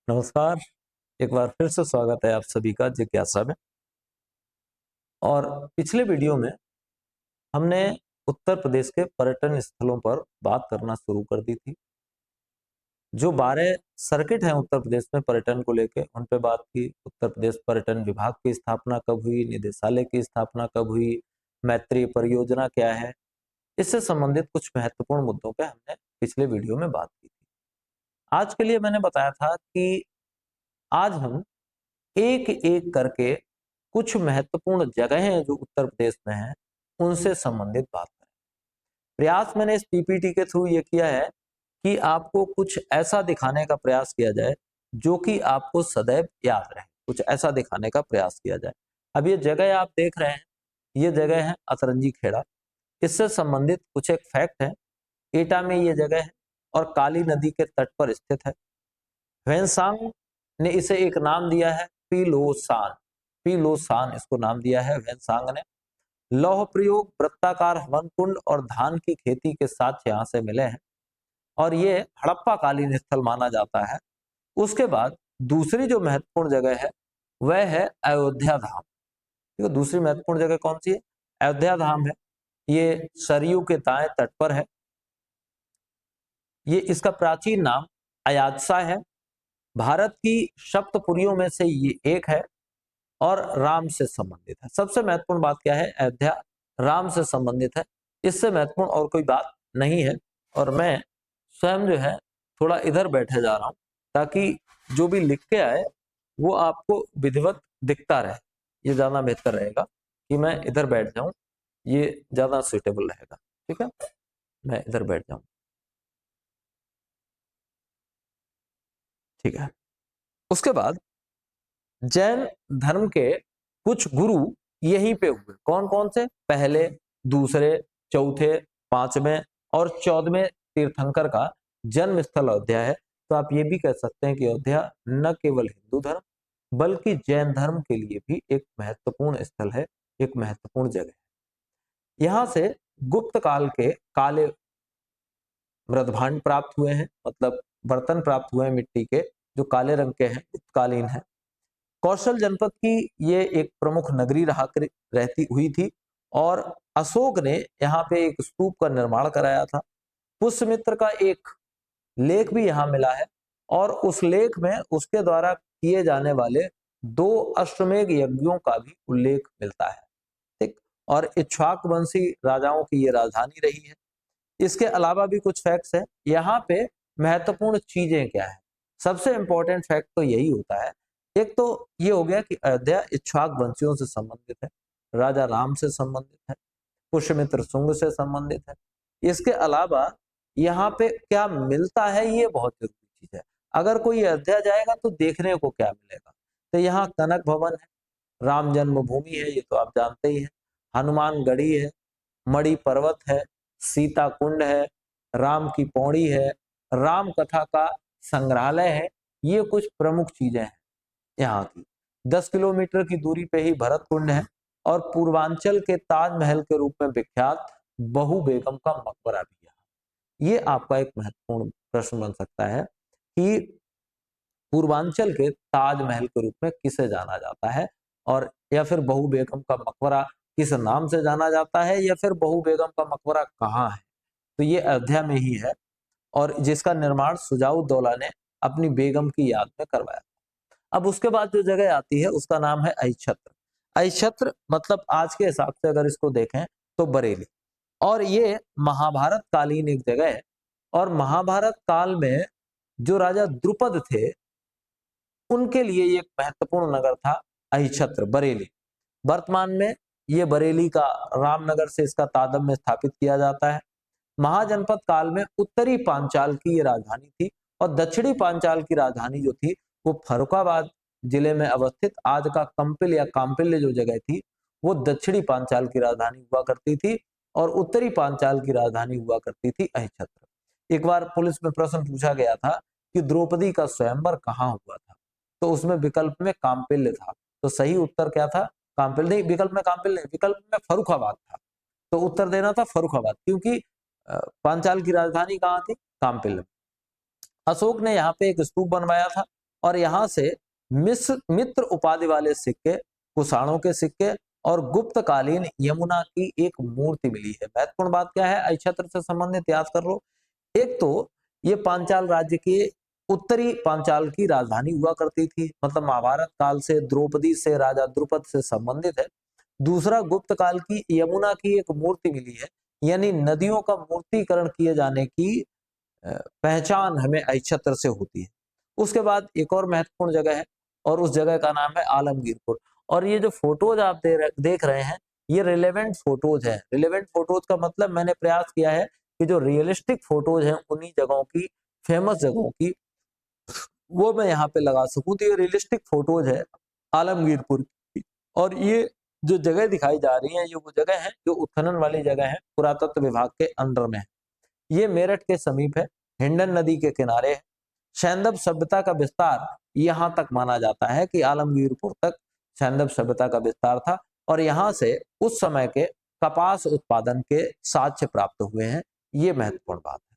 नमस्कार। एक बार फिर से स्वागत है आप सभी का जिज्ञासा में। और पिछले वीडियो में हमने उत्तर प्रदेश के पर्यटन स्थलों पर बात करना शुरू कर दी थी। जो 12 सर्किट हैं उत्तर प्रदेश में पर्यटन को लेकर, उन पे बात की। उत्तर प्रदेश पर्यटन विभाग की स्थापना कब हुई, निदेशालय की स्थापना कब हुई, मैत्री परियोजना क्या है, इससे संबंधित कुछ महत्वपूर्ण मुद्दों पे हमने पिछले वीडियो में बात की थी। आज के लिए मैंने बताया था कि आज हम एक एक करके कुछ महत्वपूर्ण जगहें जो उत्तर प्रदेश में हैं उनसे संबंधित बात करें। प्रयास मैंने इस पीपीटी के थ्रू ये किया है कि आपको कुछ ऐसा दिखाने का प्रयास किया जाए जो कि आपको सदैव याद रहे, कुछ ऐसा दिखाने का प्रयास किया जाए। अब ये जगह आप देख रहे हैं, ये जगह है अतरंजी खेड़ा। इससे संबंधित कुछ एक फैक्ट है। एटा में ये जगह है और काली नदी के तट पर स्थित है। ह्वेनसांग ने इसे एक नाम दिया है पीलोसान। पीलोसान इसको नाम दिया है ह्वेनसांग ने। लौह प्रयोग, वृत्ताकार हवन कुंड और धान की खेती के साथ यहाँ से मिले हैं और ये हड़प्पा कालीन स्थल माना जाता है। उसके बाद दूसरी जो महत्वपूर्ण जगह है वह है अयोध्या धाम। ठीक है, दूसरी महत्वपूर्ण जगह कौन सी है? अयोध्या धाम है। ये सरयू के दाएं तट पर है। ये इसका प्राचीन नाम अयाजसा है। भारत की सप्तपुरियों में से ये एक है और राम से संबंधित है। सबसे महत्वपूर्ण बात क्या है? अयोध्या राम से संबंधित है। इससे महत्वपूर्ण और कोई बात नहीं है। और मैं स्वयं जो है थोड़ा इधर बैठे जा रहा हूं ताकि जो भी लिख के आए वो आपको विधिवत दिखता रहे। ये ज्यादा बेहतर रहेगा कि मैं इधर बैठ जाऊं, ये ज्यादा सुटेबल रहेगा। ठीक है, मैं इधर बैठ जाऊं। ठीक है, उसके बाद जैन धर्म के कुछ गुरु यहीं पे हुए। कौन कौन से? पहले, दूसरे, चौथे, पांचवें और 14वें तीर्थंकर का जन्म स्थल अयोध्या है। तो आप ये भी कह सकते हैं कि अयोध्या न केवल हिंदू धर्म बल्कि जैन धर्म के लिए भी एक महत्वपूर्ण स्थल है, एक महत्वपूर्ण जगह है। यहाँ से गुप्त काल के काले मृदभांड प्राप्त हुए हैं, मतलब बर्तन प्राप्त हुए हैं मिट्टी के जो काले रंग के हैं, गुप्तकालीन है। कौशल जनपद की ये एक प्रमुख नगरी रहती हुई थी और अशोक ने यहाँ पे एक स्तूप का निर्माण कराया था। पुष्यमित्र का एक लेख भी यहाँ मिला है और उस लेख में उसके द्वारा किए जाने वाले 2 अश्वमेध यज्ञों का भी उल्लेख मिलता है। ठीक, और इक्ष्वाक वंशी राजाओं की ये राजधानी रही है। इसके अलावा भी कुछ फैक्ट्स है। यहाँ पे महत्वपूर्ण चीजें क्या है? सबसे इंपॉर्टेंट फैक्ट तो यही होता है। एक तो ये हो गया कि अयोध्या इक्ष्वाक वंशियों से संबंधित है, राजा राम से संबंधित है, पुष्यमित्र शुंग से संबंधित है। इसके अलावा यहाँ पे क्या मिलता है ये बहुत जरूरी चीज है। अगर कोई अयोध्या जाएगा तो देखने को क्या मिलेगा? तो यहाँ कनक भवन है, राम जन्मभूमि है, ये तो आप जानते ही हैं, हनुमान गढ़ी है, मणि पर्वत है, सीता कुंड है, राम की पौड़ी है, राम कथा का संग्रहालय है। ये कुछ प्रमुख चीजें हैं यहाँ की। 10 किलोमीटर की दूरी पे ही भरत कुंड है और पूर्वांचल के ताजमहल के रूप में विख्यात बहू बेगम का मकबरा भी है। ये आपका एक महत्वपूर्ण प्रश्न बन सकता है कि पूर्वांचल के ताजमहल के रूप में किसे जाना जाता है, और या फिर बहू बेगम का मकबरा किस नाम से जाना जाता है, या फिर बहू बेगम का मकबरा कहाँ है? तो ये अयोध्या में ही है और जिसका निर्माण सुजाउद्दौला ने अपनी बेगम की याद में करवाया। अब उसके बाद जो जगह आती है उसका नाम है अहिछत्र। अहिछत्र मतलब आज के हिसाब से अगर इसको देखें तो बरेली। और ये महाभारत कालीन एक जगह है और महाभारत काल में जो राजा द्रुपद थे उनके लिए ये एक महत्वपूर्ण नगर था अहिछत्र, बरेली। वर्तमान में ये बरेली का रामनगर से इसका तादम्य स्थापित किया जाता है। महाजनपद काल में उत्तरी पांचाल की ये राजधानी थी और दक्षिणी पांचाल की राजधानी जो थी वो फर्रुखाबाद जिले में अवस्थित आज का कंपिल या काम्पिल्य जो जगह थी वो दक्षिणी पांचाल की राजधानी हुआ करती थी और उत्तरी पांचाल की राजधानी हुआ करती थी अहिछत्र। एक बार पुलिस में प्रश्न पूछा गया था कि द्रौपदी का स्वयंवर कहाँ हुआ था, तो उसमें विकल्प में काम्पिल्य था। तो सही उत्तर क्या था? काम्पिल्य नहीं, विकल्प में काम्पिल्य नहीं, विकल्प में फर्रुखाबाद था। तो उत्तर देना था फर्रुखाबाद, क्योंकि पांचाल की राजधानी कहाँ थी? काम्पिल्य। अशोक ने यहाँ पे एक स्तूप बनवाया था और यहाँ से मित्र उपाधि वाले सिक्के, कुषाणों के सिक्के और गुप्तकालीन यमुना की एक मूर्ति मिली है। महत्वपूर्ण बात क्या है अक्षत्र से संबंधित, याद कर लो। एक तो ये पांचाल राज्य के उत्तरी पांचाल की राजधानी हुआ करती थी, मतलब महाभारत काल से द्रौपदी से, राजा द्रुपद से संबंधित है। दूसरा, गुप्त काल की यमुना की एक मूर्ति मिली है, यानी नदियों का मूर्तिकरण किए जाने की पहचान हमें अक्षत्र से होती है। उसके बाद एक और महत्वपूर्ण जगह है और उस जगह का नाम है आलमगीरपुर। और ये जो फोटोज आप देख रहे हैं ये रिलेवेंट फोटोज हैं। रिलेवेंट फोटोज का मतलब मैंने प्रयास किया है कि जो रियलिस्टिक फोटोज हैं उन्हीं जगहों की, फेमस जगहों की, वो मैं यहाँ पे लगा सकूं। तो ये रियलिस्टिक फोटोज है आलमगीरपुर की। और ये जो जगह दिखाई जा रही है ये वो जगह है जो उत्खनन वाली जगह है, पुरातत्व विभाग के अंडर में है। ये मेरठ के समीप है, हिंडन नदी के किनारे है। सैंदव सभ्यता का विस्तार यहाँ तक माना जाता है कि आलमगीरपुर तक सैंदव सभ्यता का विस्तार था और यहाँ से उस समय के कपास उत्पादन के साक्ष्य प्राप्त हुए हैं। ये महत्वपूर्ण बात है।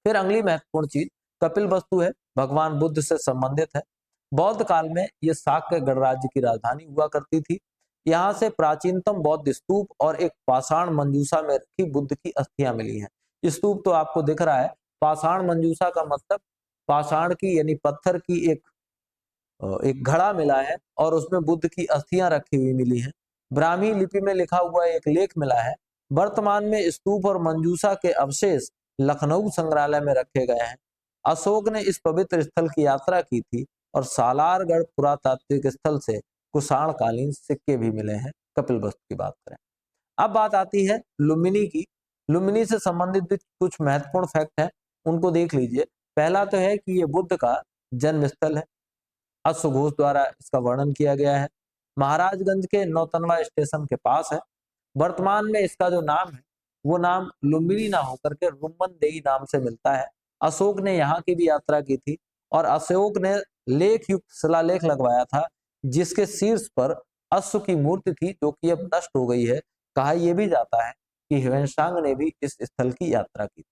फिर अगली महत्वपूर्ण चीज कपिल वस्तु है, भगवान बुद्ध से संबंधित है। बौद्ध काल में ये शाक्य गणराज्य की राजधानी हुआ करती थी। यहाँ से प्राचीनतम बौद्ध स्तूप और एक पाषाण मंजूषा में रखी बुद्ध की अस्थियां मिली हैं। स्तूप तो आपको दिख रहा है, पाषाण मंजूषा का मतलब पाषाण की यानी पत्थर की एक घड़ा मिला है और उसमें बुद्ध की अस्थियां रखी हुई मिली हैं। ब्राह्मी लिपि में लिखा हुआ एक लेख मिला है। वर्तमान में स्तूप और मंजूषा के अवशेष लखनऊ संग्रहालय में रखे गए हैं। अशोक ने इस पवित्र स्थल की यात्रा की थी और सालारगढ़ पुरातात्विक स्थल से कुषाण कालीन सिक्के भी मिले हैं। कपिल वस्तु की बात करें। अब बात आती है लुम्बिनी की। लुम्बिनी से संबंधित भी कुछ महत्वपूर्ण फैक्ट है, उनको देख लीजिए। पहला तो है कि ये बुद्ध का जन्म स्थल है, अश्वघोष द्वारा इसका वर्णन किया गया है। महाराजगंज के नौतनवा स्टेशन के पास है। वर्तमान में इसका जो नाम है वो नाम लुम्बिनी ना होकर के रुम्मन देई नाम से मिलता है। अशोक ने यहाँ की भी यात्रा की थी और अशोक ने लेख युक्त शिलालेख लगवाया था जिसके शीर्ष पर अश्व की मूर्ति थी जो कि अब नष्ट हो गई है। कहा यह भी जाता है कि ह्वेनसांग ने भी इस स्थल की यात्रा की।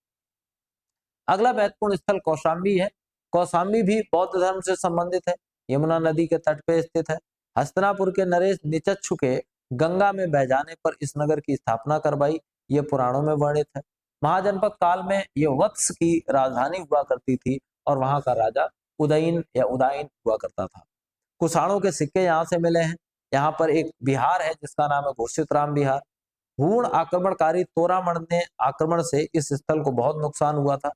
अगला महत्वपूर्ण स्थल कौशाम्बी है। कौशाम्बी भी बौद्ध धर्म से संबंधित है, यमुना नदी के तट पे स्थित है। हस्तिनापुर के नरेश निचच्छू के गंगा में बह जाने पर इस नगर की स्थापना करवाई, ये पुराणों में वर्णित है। महाजनपद काल में यह वत्स की राजधानी हुआ करती थी और वहां का राजा उदयन या उदायन हुआ करता था। कुषाणों के सिक्के यहाँ से मिले हैं। यहाँ पर एक बिहार है जिसका नाम है घोषित राम बिहार। हूण आक्रमणकारी तोरामण ने आक्रमण से इस स्थल को बहुत नुकसान हुआ था।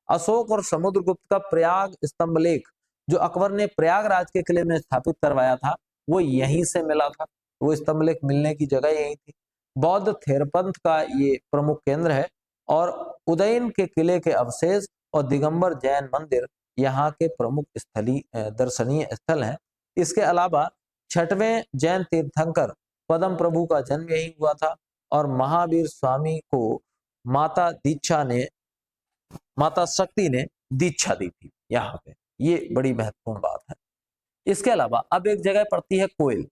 अशोक और समुद्रगुप्त का प्रयाग स्तंभ लेख जो अकबर ने प्रयागराज के किले में स्थापित करवाया था वो यहीं से मिला था। वो स्तंभ लेख मिलने की जगह यही थी। बौद्ध थेरपंथ का ये प्रमुख केंद्र है और उदयन के किले के अवशेष और दिगंबर जैन मंदिर यहाँ के प्रमुख स्थलीय दर्शनीय स्थल हैं। इसके अलावा 6वें जैन तीर्थंकर पदम प्रभु का जन्म यही हुआ था और महावीर स्वामी को माता शक्ति ने दीक्षा दी थी यहाँ पे। ये बड़ी महत्वपूर्ण बात है। इसके अलावा अब एक जगह पड़ती है कोयल।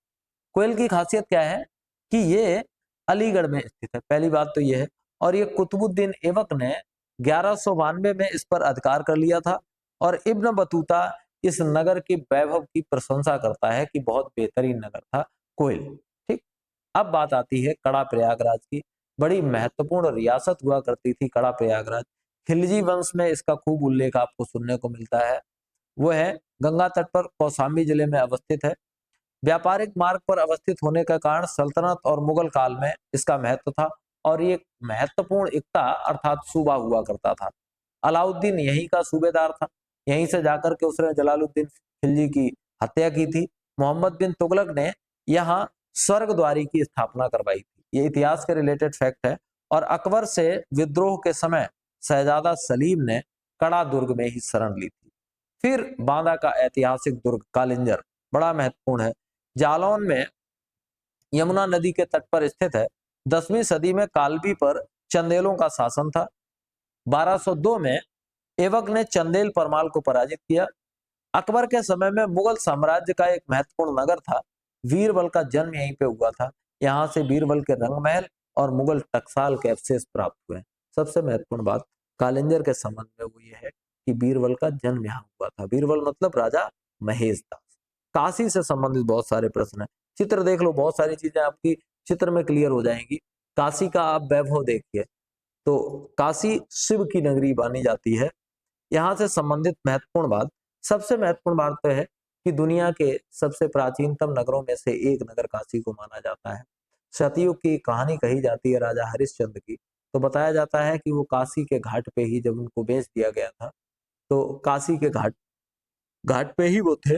कोयल की खासियत क्या है कि ये अलीगढ़ में स्थित है, पहली बात तो ये है। और ये कुतुबुद्दीन ऐबक ने 1192 में इस पर अधिकार कर लिया था और इब्न बतूता इस नगर के वैभव की प्रशंसा करता है कि बहुत बेहतरीन नगर था कोयल। ठीक, अब बात आती है कड़ा प्रयागराज की। बड़ी महत्वपूर्ण रियासत हुआ करती थी कड़ा प्रयागराज। खिलजी वंश में इसका खूब उल्लेख आपको सुनने को मिलता है। वो है गंगा तट पर कौशाम्बी जिले में अवस्थित है। व्यापारिक मार्ग पर अवस्थित होने का कारण सल्तनत और मुगल काल में इसका महत्व था और ये महत्वपूर्ण इक्ता अर्थात सूबा हुआ करता था। अलाउद्दीन यहीं का सूबेदार था, यहीं से जाकर के उसने जलालुद्दीन खिलजी की हत्या की थी। मोहम्मद बिन तुगलक ने यहाँ स्वर्ग द्वारी की स्थापना करवाई थी। ये इतिहास के रिलेटेड फैक्ट है। और अकबर से विद्रोह के समय शहजादा सलीम ने कड़ा दुर्ग में ही शरण ली थी। फिर बांदा का ऐतिहासिक दुर्ग कालिंजर बड़ा महत्वपूर्ण है। जालौन में यमुना नदी के तट पर स्थित है। 10वीं सदी में कालबी पर चंदेलों का शासन था। 1202 में ऐबक ने चंदेल परमाल को पराजित किया। अकबर के समय में मुगल साम्राज्य का एक महत्वपूर्ण नगर था। बीरबल का जन्म यहीं पे हुआ था। यहाँ से बीरबल के रंगमहल और मुगल टकसाल के अवशेष प्राप्त हुए। सबसे महत्वपूर्ण बात कालिंजर के संबंध में वो ये है कि बीरबल का जन्म यहाँ हुआ था। बीरबल मतलब राजा महेश दास। काशी से संबंधित बहुत सारे प्रश्न है, चित्र देख लो, बहुत सारी चीजें आपकी चित्र में क्लियर हो जाएंगी। काशी का आप वैभव देखिए, तो काशी शिव की नगरी मानी जाती है। यहाँ से संबंधित महत्वपूर्ण बात, सबसे महत्वपूर्ण बात तो है कि दुनिया के सबसे प्राचीनतम नगरों में से एक नगर काशी को माना जाता है। सतयुग की कहानी कही जाती है राजा हरिश्चंद्र की, तो बताया जाता है कि वो काशी के घाट पे ही जब उनको बेच दिया गया था, तो काशी के घाट घाट पे ही वो थे।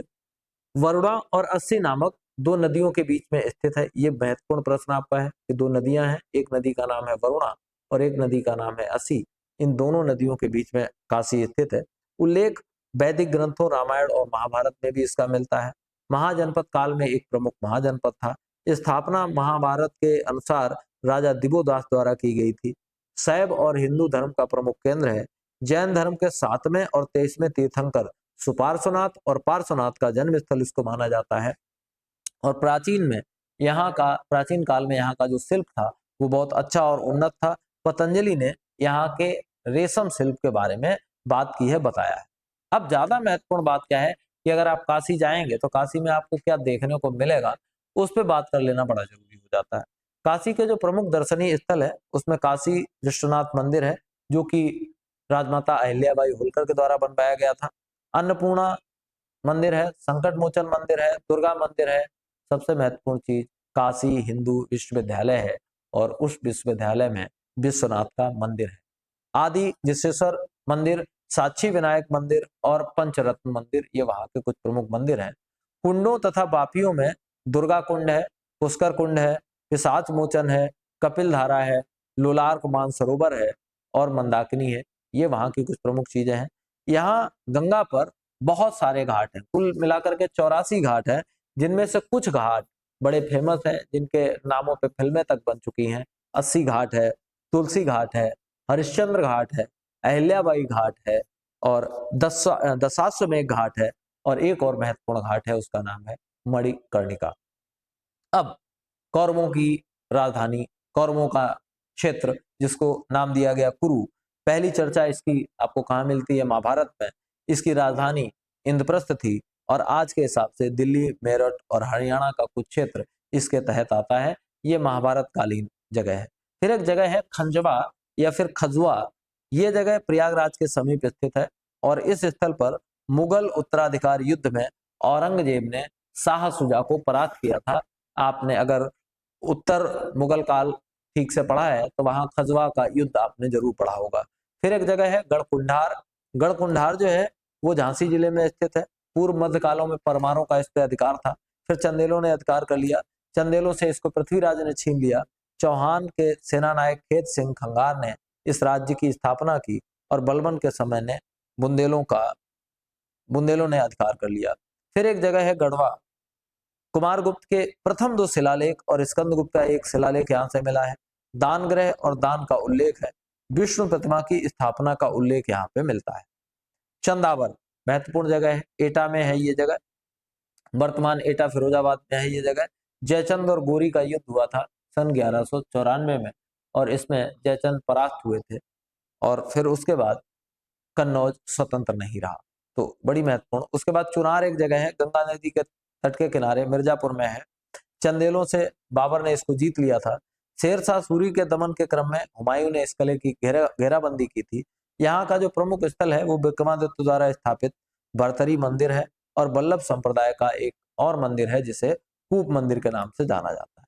वरुणा और अस्सी नामक दो नदियों के बीच में स्थित है। ये महत्वपूर्ण प्रश्न आपका है कि दो नदियां हैं, एक नदी का नाम है वरुणा और एक नदी का नाम है अस्सी। इन दोनों नदियों के बीच में काशी स्थित है। उल्लेख वैदिक ग्रंथों रामायण और महाभारत में भी इसका मिलता है। महाजनपद काल में एक प्रमुख महाजनपद था। स्थापना महाभारत के अनुसार राजा दिवोदास द्वारा की गई थी। शैव और हिंदू धर्म का प्रमुख केंद्र है। जैन धर्म के 7वें और 23वें तीर्थंकर सुपार्श्वनाथ और पार्श्वनाथ का जन्म स्थल इसको माना जाता है। और प्राचीन काल में यहाँ का जो शिल्प था वो बहुत अच्छा और उन्नत था। पतंजलि ने यहाँ के रेशम शिल्प के बारे में बात की है, बताया है। अब ज्यादा महत्वपूर्ण बात क्या है कि अगर आप काशी जाएंगे तो काशी में आपको क्या देखने को मिलेगा, उस पर बात कर लेना बड़ा जरूरी हो जाता है। काशी के जो प्रमुख दर्शनीय स्थल है उसमें काशी विश्वनाथ मंदिर है, जो कि राजमाता अहिल्याबाई होलकर के द्वारा बनवाया गया था। अन्नपूर्णा मंदिर है, संकट मोचन मंदिर है, दुर्गा मंदिर है। सबसे महत्वपूर्ण चीज काशी हिंदू विश्वविद्यालय है और उस विश्वविद्यालय में विश्वनाथ का मंदिर है। आदि जिसेश्वर मंदिर, साक्षी विनायक मंदिर और पंचरत्न मंदिर, ये वहां के कुछ प्रमुख मंदिर हैं। कुंडों तथा बापियों में दुर्गा कुंड है, पुष्कर कुंड है, पिशाच मोचन है, कपिल धारा है, लोलार्क मानसरोवर है और मंदाकिनी है। ये वहां की कुछ प्रमुख चीजें हैं। यहाँ गंगा पर बहुत सारे घाट हैं, कुल मिलाकर के 84 घाट हैं, जिनमें से कुछ घाट बड़े फेमस हैं, जिनके नामों पे फिल्में तक बन चुकी हैं। 80 घाट है, तुलसी घाट है, हरिश्चंद्र घाट है, अहिल्याबाई घाट है और दशाश्वमेध घाट है और एक और महत्वपूर्ण घाट है, उसका नाम है मणिकर्णिका। अब कौरवों की राजधानी, कौरवों का क्षेत्र जिसको नाम दिया गया कुरु, पहली चर्चा इसकी आपको कहाँ मिलती है? महाभारत में। इसकी राजधानी इंद्रप्रस्थ थी और आज के हिसाब से दिल्ली, मेरठ और हरियाणा का कुछ क्षेत्र इसके तहत आता है। ये महाभारत कालीन जगह है। फिर एक जगह है खंजवा या फिर खजुआ। ये जगह प्रयागराज के समीप स्थित है और इस स्थल पर मुगल उत्तराधिकार युद्ध में औरंगजेब ने शाह सुजा को परास्त किया था। आपने अगर उत्तर मुगल काल ठीक से पढ़ा है तो वहां खजवा का युद्ध आपने जरूर पढ़ा होगा। फिर एक जगह है गढ़कुंडार। गढ़कुंडार जो है वो झांसी जिले में स्थित है। पूर्व मध्य कालों में परमारों का इस पे अधिकार था, फिर चंदेलों ने अधिकार कर लिया। चंदेलों से इसको पृथ्वीराज ने छीन लिया। चौहान के सेनानायक खेत सिंह खंगार ने इस राज्य की स्थापना की और बलबन के समय ने बुंदेलों ने अधिकार कर लिया। फिर एक जगह है गढ़वा। कुमारगुप्त के प्रथम दो शिलालेख और स्कंदगुप्त का एक शिलालेख यहाँ से मिला है। दान ग्रह और दान का उल्लेख है। विष्णु प्रतिमा की स्थापना का उल्लेख यहाँ पे मिलता है। चंदावर महत्वपूर्ण जगह है, एटा में है ये जगह, वर्तमान एटा फिरोजाबाद में है ये जगह। जयचंद और गोरी का युद्ध हुआ था सन 1194 में और इसमें जयचंद परास्त हुए थे और फिर उसके बाद कन्नौज स्वतंत्र नहीं रहा, तो बड़ी महत्वपूर्ण। उसके बाद चुनार एक जगह है, गंगा नदी के तट के किनारे मिर्जापुर में है। चंदेलों से बाबर ने इसको जीत लिया था। शेर शाह सूरी के दमन के क्रम में हुमायूं ने इस किले की घेराबंदी की थी। यहाँ का जो प्रमुख स्थल है वो विक्रमादित्य द्वारा स्थापित भरतरी मंदिर है और वल्लभ संप्रदाय का एक और मंदिर है जिसे कूप मंदिर के नाम से जाना जाता है।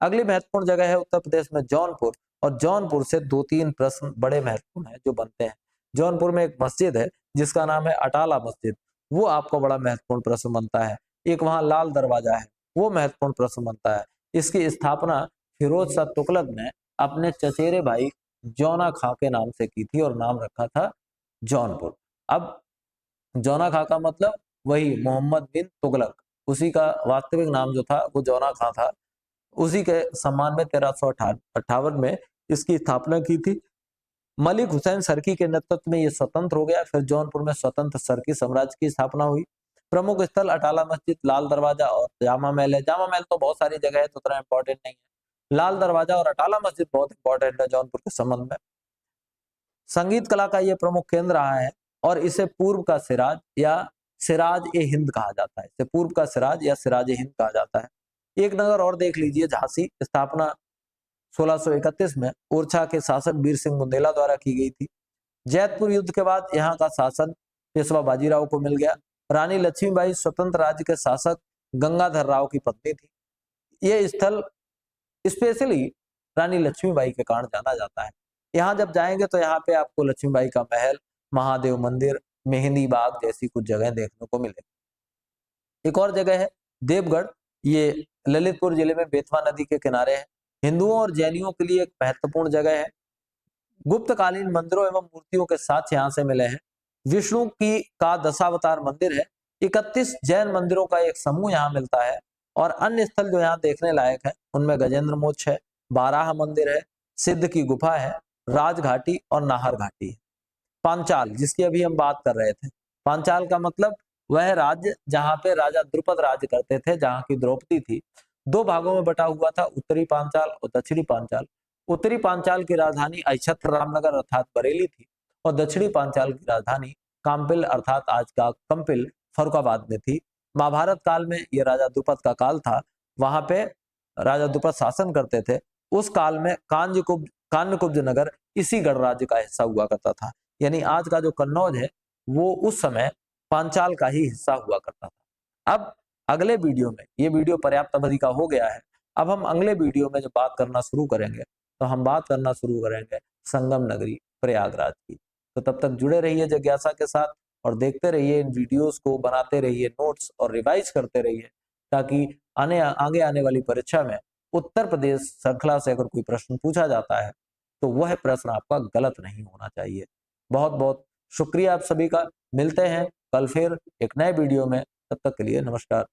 अगली महत्वपूर्ण जगह है उत्तर प्रदेश में जौनपुर, और जौनपुर से 2-3 प्रश्न बड़े महत्वपूर्ण है जो बनते हैं। जौनपुर में एक मस्जिद है जिसका नाम है अटाला मस्जिद, वो आपको बड़ा महत्वपूर्ण प्रश्न बनता है। एक वहां लाल दरवाजा है, वो महत्वपूर्ण प्रश्न बनता है। इसकी स्थापना फिरोज शाह तुगलक ने अपने चचेरे भाई जौना खां के नाम से की थी और नाम रखा था जौनपुर। अब जौना खां का मतलब वही मोहम्मद बिन तुगलक, उसी का वास्तविक नाम जो था वो जौना खां था। उसी के सम्मान में 1358 में इसकी स्थापना की थी। मलिक हुसैन सरकी के नेतृत्व में ये स्वतंत्र हो गया। फिर जौनपुर में स्वतंत्र सरकी साम्राज्य की स्थापना हुई। प्रमुख स्थल अटाला मस्जिद, लाल दरवाजा और जामा महल है। जामा महल तो बहुत सारी जगह है तो उतना इंपॉर्टेंट नहीं है। लाल दरवाजा और अटाला मस्जिद बहुत इंपॉर्टेंट है जौनपुर के संबंध में। संगीत कला का ये प्रमुख केंद्र रहा है और इसे पूर्व का सिराज या सिराज ए हिंद कहा जाता है, इसे पूर्व का सिराज या सिराज ए हिंद कहा जाता है। एक नगर और देख लीजिए, झांसी, स्थापना 1631 में ओरछा के शासक वीर सिंह बुंदेला द्वारा की गई थी। जैतपुर युद्ध के बाद यहाँ का शासन पेशवा बाजीराव को मिल गया। रानी लक्ष्मीबाई स्वतंत्र राज्य के शासक गंगाधर राव की पत्नी थी। ये स्थल स्पेशली रानी लक्ष्मीबाई के कारण जाना जाता है। यहाँ जब जाएंगे तो यहाँ पे आपको लक्ष्मीबाई का महल, महादेव मंदिर, मेहंदी बाग जैसी कुछ जगह देखने को मिलेगी। एक और जगह है देवगढ़, ये ललितपुर जिले में बेतवा नदी के किनारे है। हिंदुओं और जैनियों के लिए एक महत्वपूर्ण जगह है। गुप्तकालीन मंदिरों एवं मूर्तियों के साथ यहाँ से मिले हैं। विष्णु की का दशावतार मंदिर है। 31 जैन मंदिरों का एक समूह यहाँ मिलता है। और अन्य स्थल जो यहाँ देखने लायक है उनमें गजेंद्र मोक्ष है, बाराह मंदिर है, सिद्ध की गुफा है, राजघाटी और नाहर घाटी है। पांचाल, जिसकी अभी हम बात कर रहे थे, पांचाल का मतलब वह राज्य जहाँ पे राजा द्रुपद राज्य करते थे, जहाँ की द्रौपदी थी। 2 भागों में बटा हुआ था, उत्तरी पांचाल और दक्षिणी पांचाल। उत्तरी पांचाल की राजधानी अक्षत्र रामनगर अर्थात बरेली थी और दक्षिणी पांचाल की राजधानी काम्पिल अर्थात आज का कंपिल फर्रुखाबाद में थी। महाभारत काल में यह राजा द्रुपद का काल था, वहां पे राजा द्रुपद शासन करते थे। उस काल में कान्यकुब्ज नगर इसी गणराज्य का हिस्सा हुआ करता था। यानी आज का जो कन्नौज है वो उस समय पांचाल का ही हिस्सा हुआ करता था। अब अगले वीडियो में, ये वीडियो पर्याप्त अवधि का हो गया है, अब हम अगले वीडियो में जब बात करना शुरू करेंगे तो हम बात करना शुरू करेंगे संगम नगरी प्रयागराज की। तो तब तक जुड़े रहिए जिज्ञासा के साथ और देखते रहिए इन वीडियोस को, बनाते रहिए नोट्स और रिवाइज करते रहिए, ताकि आगे आने वाली परीक्षा में उत्तर प्रदेश श्रृंखला से अगर कोई प्रश्न पूछा जाता है तो वह प्रश्न आपका गलत नहीं होना चाहिए। बहुत बहुत शुक्रिया आप सभी का। मिलते हैं कल फिर एक नए वीडियो में, तब तक के लिए नमस्कार।